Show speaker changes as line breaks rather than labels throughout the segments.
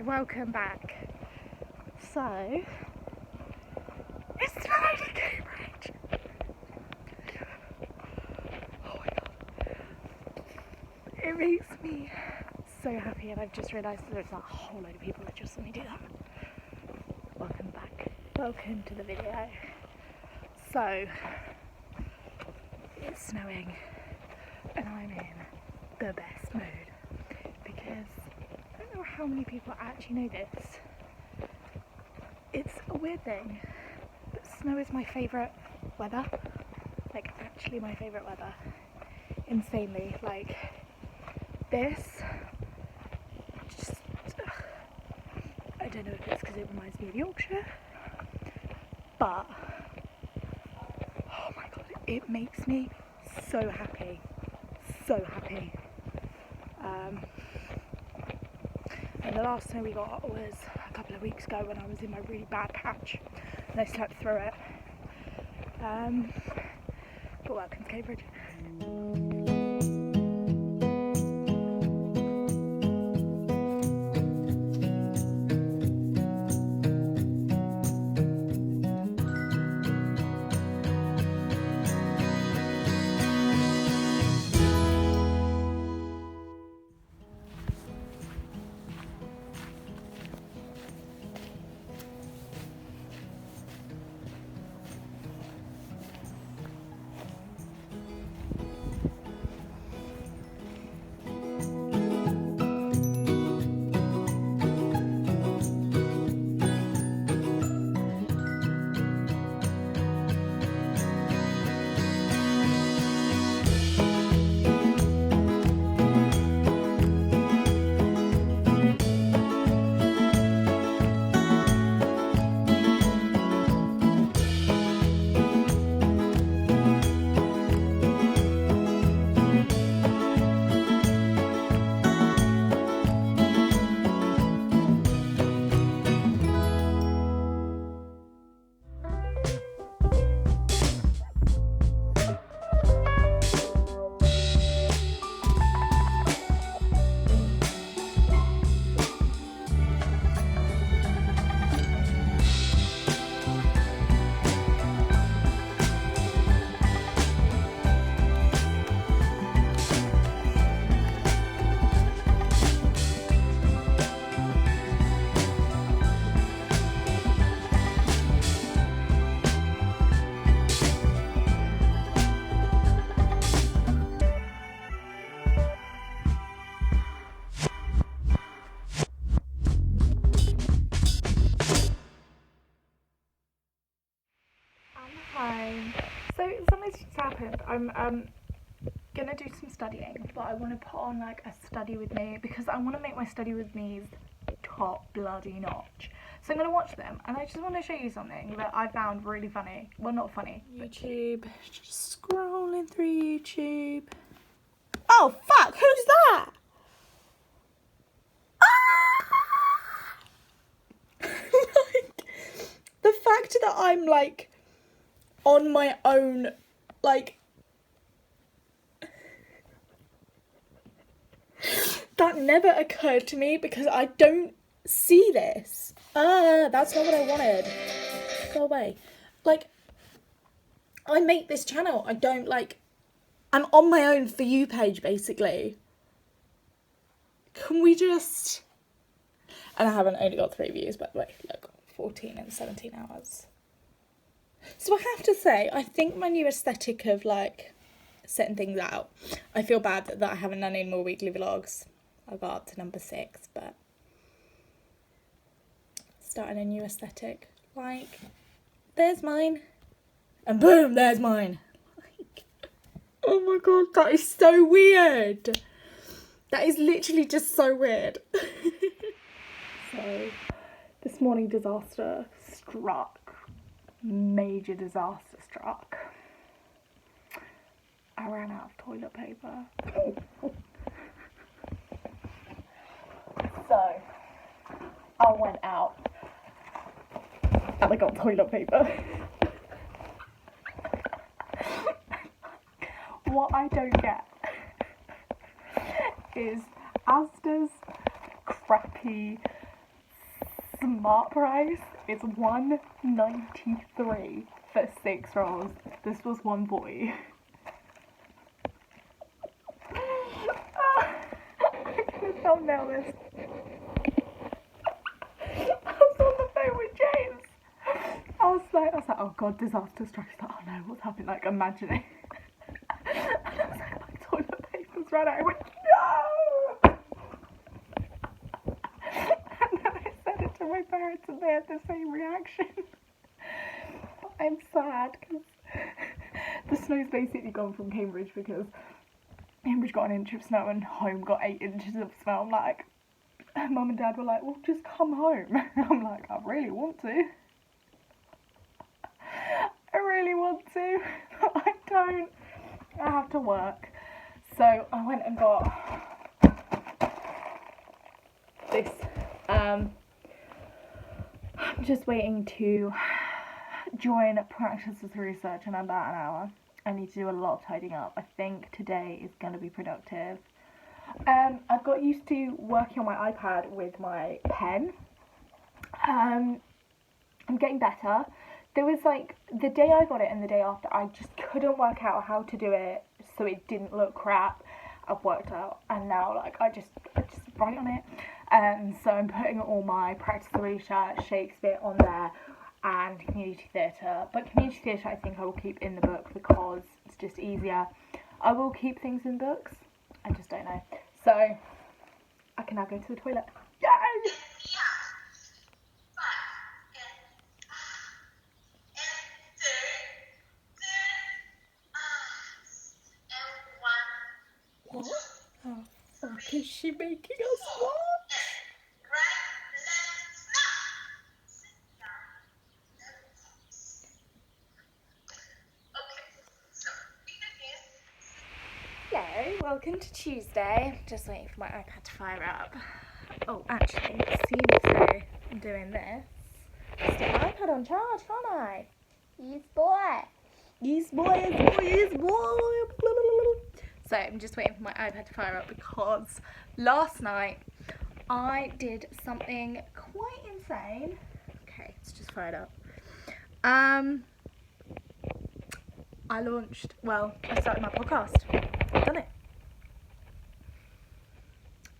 welcome back. So, it's snowing in Cambridge. Oh my god. It makes me so happy, and I've just realised that there's a whole load of people that just saw me do that. Welcome back. Welcome to the video. So, it's snowing, and I'm in the best mood because I don't know how many people actually know this. It's a weird thing, but snow is my favourite weather. Like, actually my favourite weather. Insanely. Like, this, just, I don't know if it's because it reminds me of Yorkshire, but, oh my god, it makes me so happy. So happy. And the last snow we got was a couple of weeks ago when I was in my really bad patch and I slept through it. But welcome to Cambridge. So something's just happened. I'm gonna do some studying, but I want to put on like a study with me because I want to make my study with me's top bloody notch. So I'm gonna watch them, and I just want to show you something that I found really funny. Well, not funny. YouTube. Just scrolling through YouTube. Oh fuck! Who's that? Like, the fact that I'm like on my own, like, that never occurred to me because I don't see this. That's not what I wanted. Go away. Like, I make this channel. I don't, like, I'm on my own For You page, basically. Can we just... And I haven't only got 3 views, by the way. Look, 14 in 17 hours. So I have to say, I think my new aesthetic of, like, setting things out, I feel bad that I haven't done any more weekly vlogs. I got up to number 6, but starting a new aesthetic. Like, there's mine. And boom, there's mine. Like, oh my god, that is so weird. That is literally just so weird. So, this morning disaster struck. Major disaster struck. I ran out of toilet paper. So, I went out and I got toilet paper. What I don't get is Asda's crappy smart price is $1.93 for 6 rolls. This was $1.40. I'm gonna thumbnail this. I was on the phone with James. I was like, oh god, disaster strikes. Like, oh no, what's happening? Like, imagining. And I was like, toilet paper's run out. I went, no! And then I said it to my parents and they had the same reaction. I'm sad because the snow's basically gone from Cambridge because Cambridge got an inch of snow and home got 8 inches of snow. I'm like, Mum and Dad were like, well, just come home. I'm like, I really want to. I really want to, but I don't. I have to work. So I went and got this. I'm just waiting to join practices research in about an hour. I need to do a lot of tidying up. I think today is going to be productive. I've got used to working on my iPad with my pen. I'm getting better. There was like the day I got it and the day after, I just couldn't work out how to do it so it didn't look crap. I've worked out, and now like I just write on it. So I'm putting all my practice research, Shakespeare on there, and community theatre. But community theatre I think I will keep in the book because it's just easier. I will keep things in books. I just don't know. So I can now go to the toilet. Yay! What the fuck is she making us watch? Hello, welcome to Tuesday. Just waiting for my iPad to fire up. Oh, actually, seeing as though I'm doing this, stick my iPad on charge, can't I? Yes, boy. Yes, boy, yes, boy, yes, boy. So I'm just waiting for my iPad to fire up because last night I did something quite insane. Okay, it's just fired up. I started my podcast.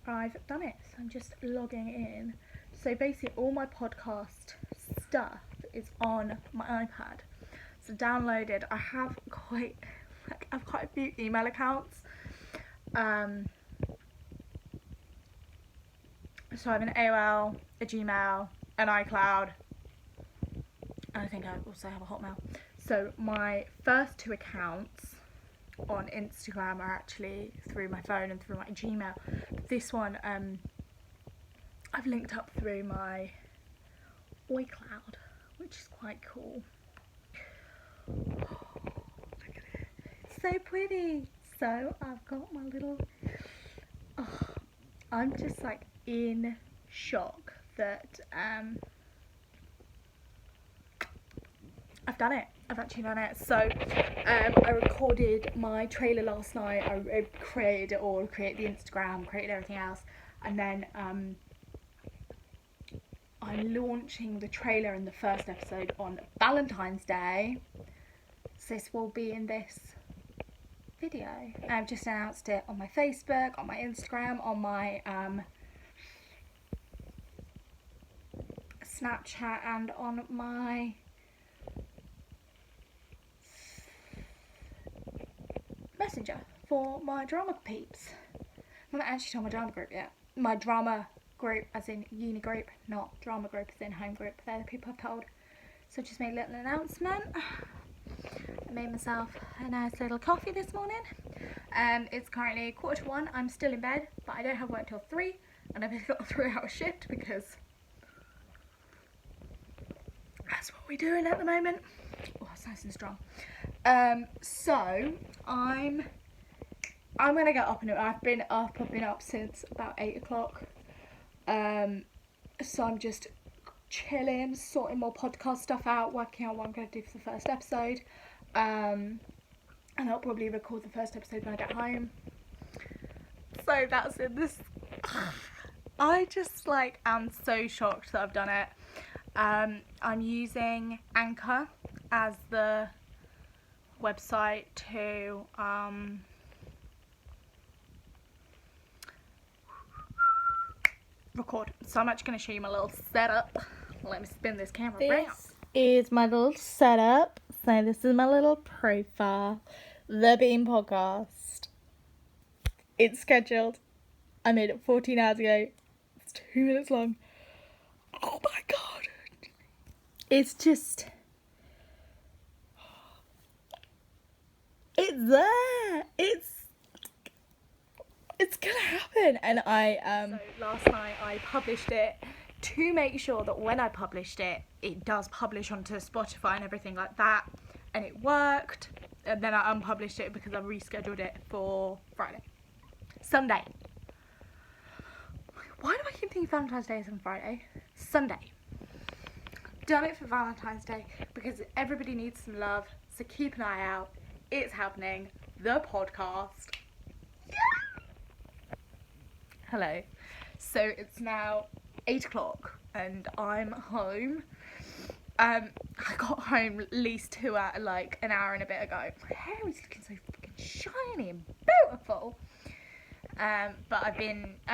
I've done it. So I'm just logging in. So basically all my podcast stuff is on my iPad. So downloaded, I have quite a few email accounts. So I have an AOL, a Gmail, an iCloud, and I think I also have a Hotmail. So my first 2 accounts on Instagram are actually through my phone and through my Gmail. But this one I've linked up through my iCloud, which is quite cool. Oh, look at it. It's so pretty. So I've got my little... Oh, I'm just like in shock that I've done it. I've actually done it. So I recorded my trailer last night. I created it all, created the Instagram, created everything else, and then I'm launching the trailer and the first episode on Valentine's Day. So this will be in this video. I've just announced it on my Facebook, on my Instagram, on my Snapchat, and on my Messenger for my drama peeps. I haven't actually told my drama group yet. My drama group as in uni group, not drama group as in home group. They're the people I've told. So I just made a little announcement. I made myself a nice little coffee this morning. It's currently 1:45. I'm still in bed, but I don't have work till 3, and I've got a 3-hour shift because that's what we're doing at the moment. Oh, it's nice and strong. So I'm gonna get up and I've been up since about 8 o'clock. So I'm just chilling, sorting more podcast stuff out, working out what I'm gonna do for the first episode. And I'll probably record the first episode when I get home. So that's in this. I just like am so shocked that I've done it. I'm using Anchor as the website to record. So I'm actually going to show you my little setup. Let me spin this camera around. This is my little setup. So this is my little profile. The Bean podcast. It's scheduled. I made it 14 hours ago. It's 2 minutes long. Oh my god. It's just... It's there. It's gonna happen. And so last night I published it to make sure that when I published it, it does publish onto Spotify and everything like that. And it worked. And then I unpublished it because I rescheduled it for Sunday. Why do I keep thinking Valentine's Day is on Friday? Sunday. Done it for Valentine's Day because everybody needs some love. So keep an eye out. It's happening. The podcast. Yeah! Hello. So it's now 8 o'clock and I'm home. I got home at least like an hour and a bit ago. My hair is looking so fucking shiny and beautiful. But I've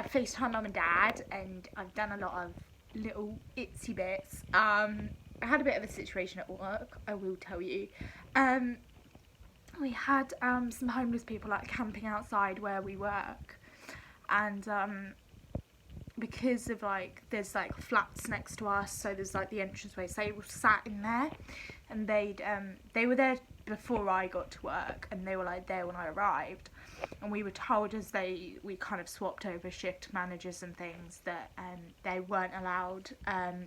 FaceTime mum and dad and I've done a lot of little itsy bits. I had a bit of a situation at work, I will tell you. We had some homeless people like camping outside where we work, and because of like there's like flats next to us, so there's like the entranceway, so they were sat in there, and they were there before I got to work, and they were like there when I arrived, and we were told as we kind of swapped over shift managers and things that they weren't allowed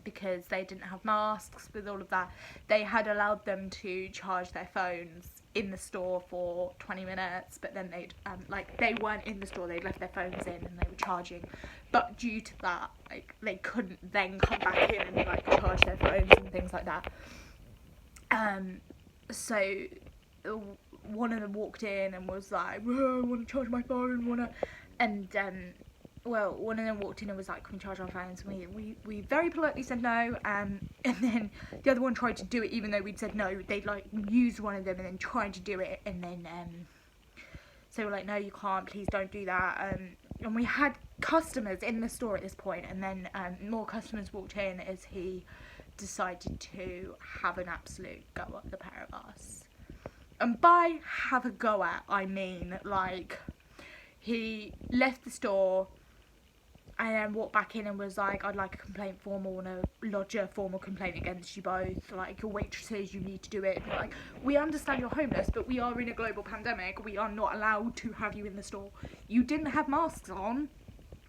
because they didn't have masks. With all of that, they had allowed them to charge their phones in the store for 20 minutes, but then they'd they weren't in the store, they'd left their phones in and they were charging, but due to that like they couldn't then come back in and like charge their phones and things like that. So one of them walked in and was like, I want to charge my phone, one of them walked in and was like, can we charge our phones? And we very politely said no, and then the other one tried to do it even though we'd said no. They'd like used one of them and then tried to do it, and then so we're like, no, you can't, please don't do that. And we had customers in the store at this point, and then more customers walked in as he decided to have an absolute go at the pair of us. And by have a go at, I mean like he left the store and then walked back in and was like, I'd like a complaint form, or want to lodge a formal complaint against you both. Like, your waitresses, you need to do it. And like, we understand you're homeless, but we are in a global pandemic. We are not allowed to have you in the store. You didn't have masks on.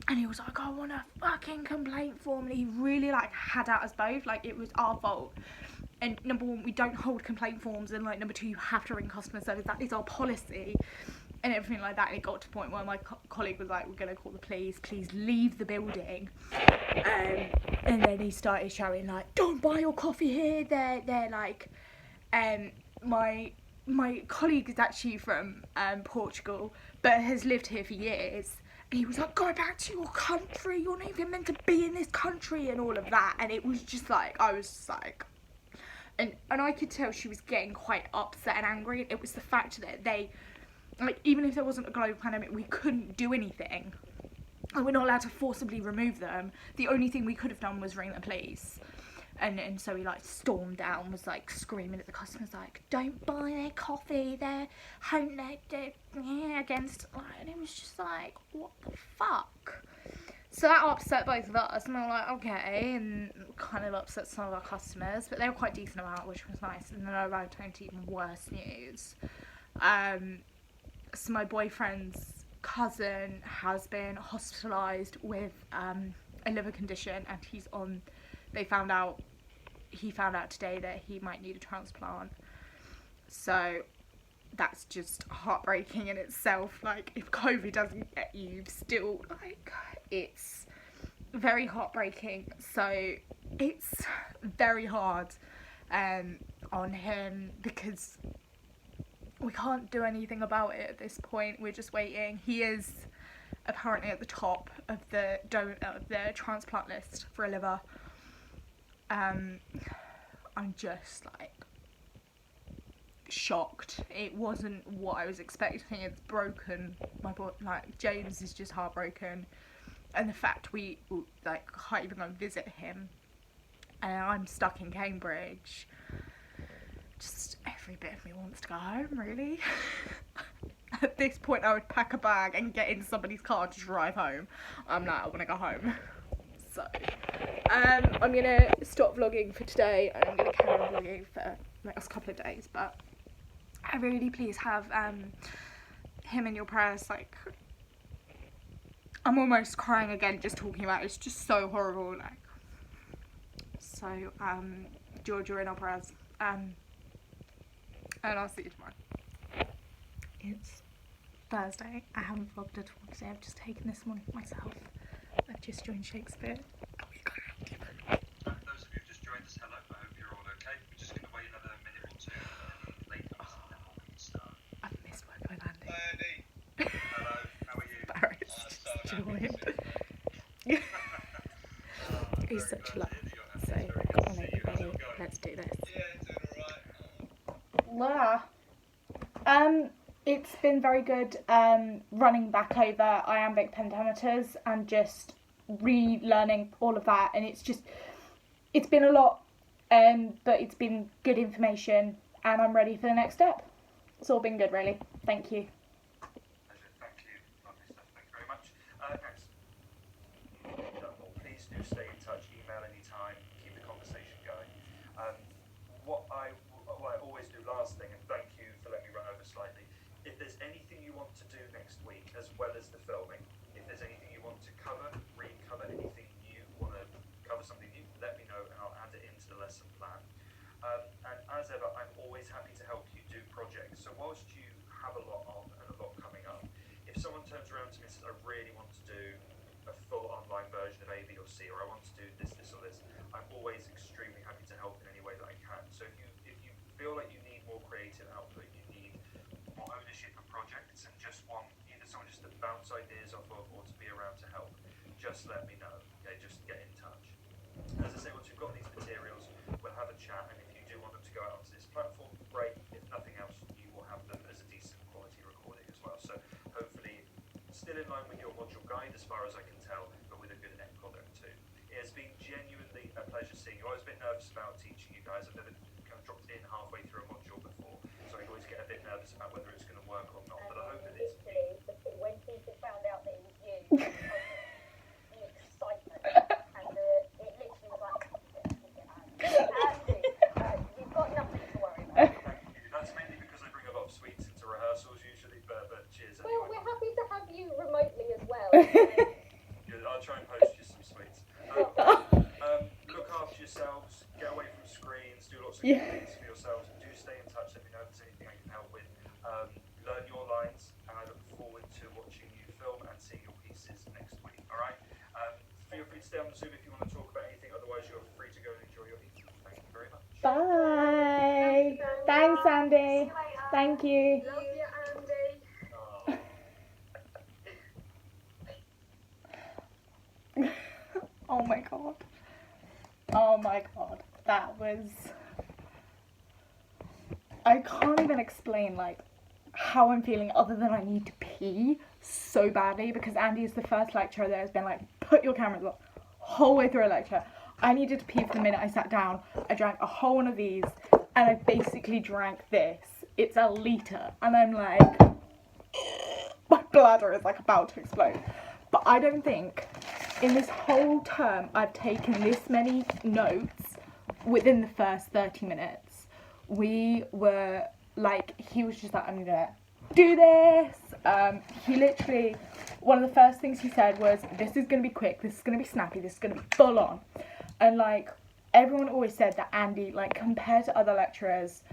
And he was like, I want a fucking complaint form. And he really like had at us both. Like, it was our fault. And number one, we don't hold complaint forms. And like, number two, you have to ring customer service. That is our policy. And everything like that. And it got to a point where my colleague was like, we're going to call the police. Please leave the building. And then he started shouting like, don't buy your coffee here. They're like, my colleague is actually from Portugal, but has lived here for years. And he was like, go back to your country. You're not even meant to be in this country and all of that. And it was just like, I was just like... And I could tell she was getting quite upset and angry. It was the fact that they... Like, even if there wasn't a global pandemic, we couldn't do anything. And we're not allowed to forcibly remove them. The only thing we could have done was ring the police. And so he, like, stormed down, was, like, screaming at the customers, like, don't buy their coffee, they're against... And it was just like, what the fuck? So that upset both of us, and we were like, okay, and kind of upset some of our customers, but they were quite decent about it, which was nice. And then I arrived home to even worse news. So my boyfriend's cousin has been hospitalised with a liver condition, and he found out today that he might need a transplant. So that's just heartbreaking in itself. Like, if COVID doesn't get you, still, like, it's very heartbreaking. So it's very hard on him because we can't do anything about it at this point. We're just waiting. He is apparently at the top of the transplant list for a liver. I'm just like shocked. It wasn't what I was expecting. It's broken my body. Like, James is just heartbroken, and the fact we like can't even go and visit him, and I'm stuck in Cambridge. Just every bit of me wants to go home, really. At this point, I would pack a bag and get in somebody's car to drive home. I'm like, I want to go home. So, I'm gonna stop vlogging for today, and I'm gonna carry on vlogging for the next couple of days. But I really please have him in your prayers. Like, I'm almost crying again just talking about it. It's just so horrible. Like, so George, you're in our prayers. And I'll see you tomorrow. It's Thursday. I haven't vlogged at all today. I've just taken this morning for myself. I've just joined Shakespeare.
Those of you who just joined us, hello. I hope you're all okay. We're just going to wait another minute or two later, and then we can start.
I've missed work with Andy.
Hi, Andy. Hello. How are you?
Embarrassed. He's such a lot. So, come on, everybody. Let's do this.
Yeah, doing alright.
It's been very good running back over iambic pentameters and just relearning all of that, and it's been a lot, but it's been good information, and I'm ready for the next step. It's all been good, really. Thank you.
Pleasure. Thank you. Lovely stuff. Thank you very much. Next. Please do stay in touch. Email anytime. Keep the conversation going. What I always do last thing, and thank you for letting me run over slightly. If there's anything you want to do next week, as well as the filming, if there's anything you want to cover, recover, anything new, want to cover something new, let me know and I'll add it into the lesson plan. And as ever, I'm always happy to help you do projects. So whilst you have a lot on and a lot coming up, if someone turns around to me and says, I really want to do a full online version of A, B or C, or I want to do this, this or this, I'm always extremely happy to help in any way that I can. So if you feel like you need more creative output, you need more ownership of projects and just want either someone just to bounce ideas off of or to be around to help, just let me know. Okay, just get in touch. As I say, once we've got these materials, we'll have a chat, and if you do want them to go out onto this platform, great. If nothing else, you will have them as a decent quality recording as well. So hopefully still in line with your module guide as far as I can tell, but with a good end product too. It has been genuinely a pleasure seeing you. I was a bit nervous about teaching you guys. I've never kind of dropped in halfway through a module before, so I always get a bit nervous about whether it's going to work or not, but I hope it is.
When people found out that it was you, the excitement, and it literally was like, Andy, you've got nothing to worry about.
Thank you. That's mainly because I bring a lot of sweets into rehearsals usually, but cheers anyway.
Well, we're happy to have you remotely as well.
Good. I'll try and post you some sweets. Look after yourselves, get away from screens, do lots of good things for yourselves, and do stay in touch. Let me know if there's anything I can help with. Learn your lines, and I look forward to watching you film and seeing your pieces next week. Alright? Feel free to stay on the Zoom if you want to talk about anything, otherwise you're free to go and enjoy your evening. Thank you very much.
Bye. Thanks, Andy. Thank you.
Love you, Andy.
Oh my god. Oh my god. That was... I can't even explain, like, how I'm feeling other than I need to pee so badly, because Andy is the first lecturer that has been like, put your cameras on whole way through a lecture. I needed to pee for the minute I sat down. I drank a whole one of these, and I basically drank this. It's a litre, and I'm like, my bladder is like about to explode. But I don't think in this whole term I've taken this many notes within the first 30 minutes. We were like, he was just like, I'm gonna do this. He literally, one of the first things he said was, this is gonna be quick, this is gonna be snappy, this is gonna be full on. And like, everyone always said that Andy, like, compared to other lecturers,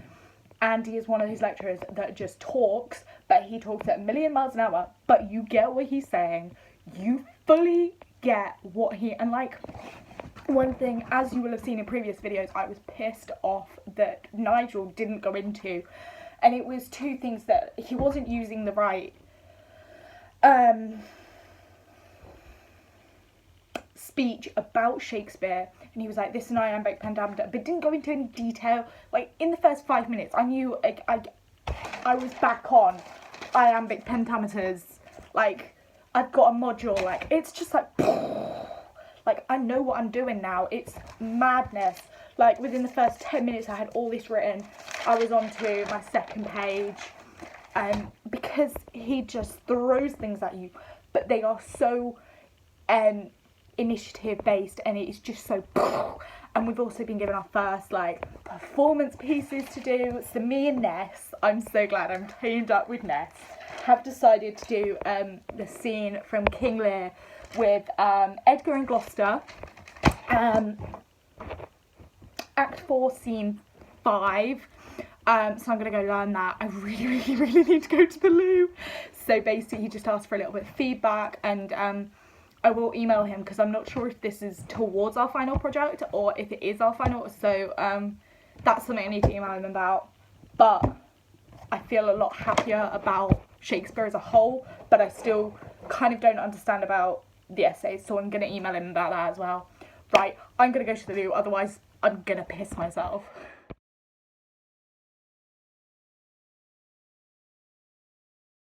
Andy is one of these lecturers that just talks, but he talks at a million miles an hour, but you get what he's saying, you fully get what he, and like, one thing, as you will have seen in previous videos, I was pissed off that Nigel didn't go into, and it was two things: that he wasn't using the right speech about Shakespeare, and he was like, this and iambic pentameter, but didn't go into any detail. Like, in the first 5 minutes, I knew, like, I was back on iambic pentameters. Like, I've got a module, like, it's just like, like, I know what I'm doing now. It's madness. Like, within the first 10 minutes, I had all this written. I was on to my second page. Because he just throws things at you, but they are so initiative based, and it is just so. And we've also been given our first like performance pieces to do. So me and Ness, I'm so glad I'm teamed up with Ness, have decided to do the scene from King Lear with Edgar and Gloucester. Act 4, scene 5. So I'm going to go learn that. I really need to go to the loo. So basically he just asked for a little bit of feedback, and I will email him because I'm not sure if this is towards our final project or if it is our final. So that's something I need to email him about. But I feel a lot happier about Shakespeare as a whole, but I still kind of don't understand about the essays. So I'm going to email him about that as well. Right, I'm going to go to the loo, otherwise I'm going to piss myself.